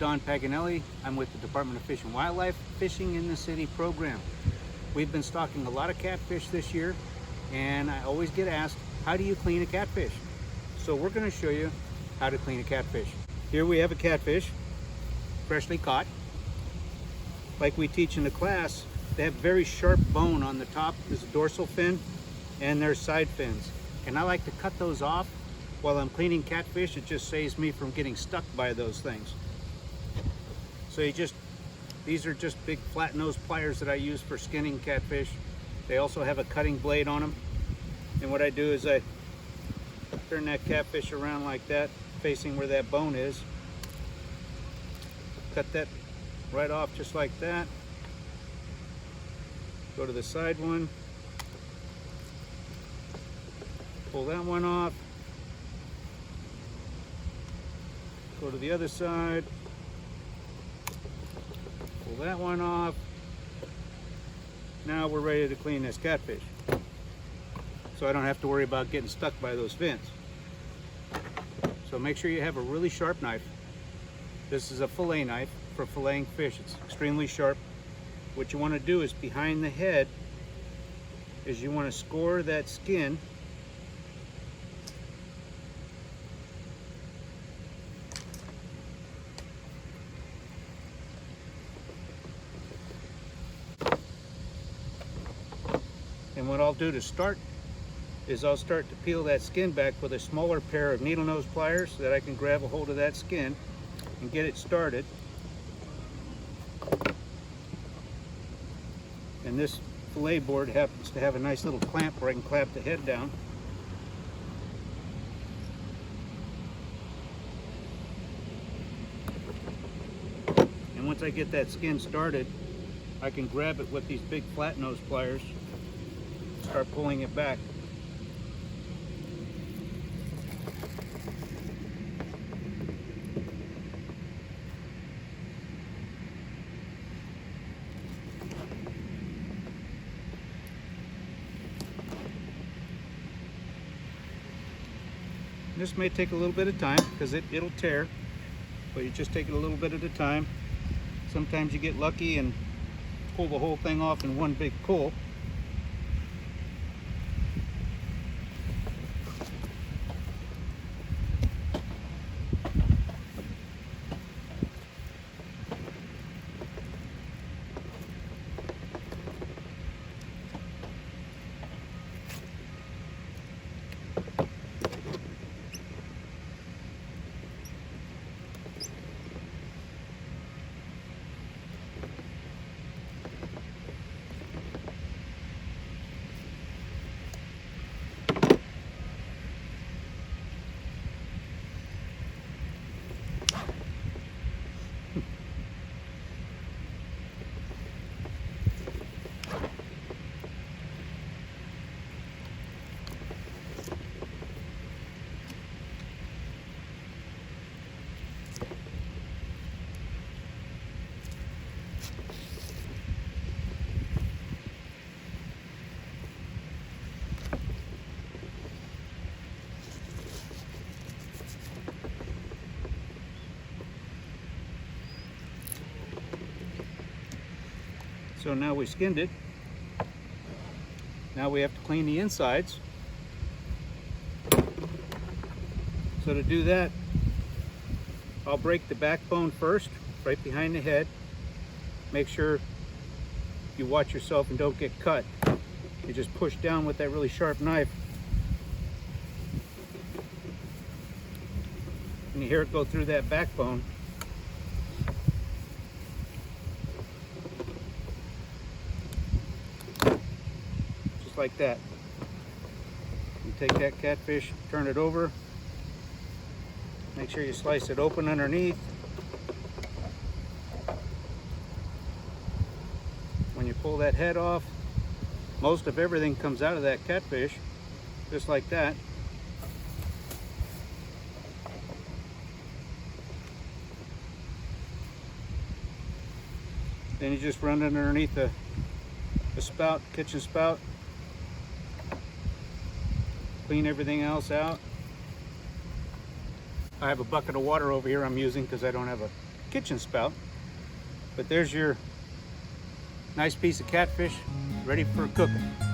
Don Paganelli. I'm with the Department of Fish and Wildlife Fishing in the City program. We've been stocking a lot of catfish this year, and I always get asked, how do you clean a catfish? So we're going to show you how to clean a catfish. Here we have a catfish, freshly caught. Like we teach in the class, they have very sharp bone on the top. There's a dorsal fin and there's side fins. And I like to cut those off while I'm cleaning catfish. It just saves me from getting stuck by those things. So these are just big flat nose pliers that I use for skinning catfish. They also have a cutting blade on them. And what I do is I turn that catfish around like that, facing where that bone is. Cut that right off just like that. Go to the side one. Pull that one off. Go to the other side. Pull that one off. Now we're ready to clean this catfish, so I don't have to worry about getting stuck by those fins. So make sure you have a really sharp knife. This is a fillet knife for filleting fish. It's extremely sharp. What you want to do is behind the head is you want to score that skin . And what I'll do to start is I'll start to peel that skin back with a smaller pair of needle nose pliers so that I can grab a hold of that skin and get it started. And this fillet board happens to have a nice little clamp where I can clamp the head down. And once I get that skin started, I can grab it with these big flat nose pliers, start pulling it back. This may take a little bit of time because it'll tear, but you just take it a little bit at a time. Sometimes you get lucky and pull the whole thing off in one big pull. So now we skinned it. Now we have to clean the insides. So to do that, I'll break the backbone first, right behind the head. Make sure you watch yourself and don't get cut. You just push down with that really sharp knife. And you hear it go through that backbone. Like that. You take that catfish, turn it over, make sure you slice it open underneath. When you pull that head off, most of everything comes out of that catfish, just like that. Then you just run it underneath the spout, kitchen spout. Clean everything else out. I have a bucket of water over here I'm using because I don't have a kitchen spout. But there's your nice piece of catfish ready for cooking.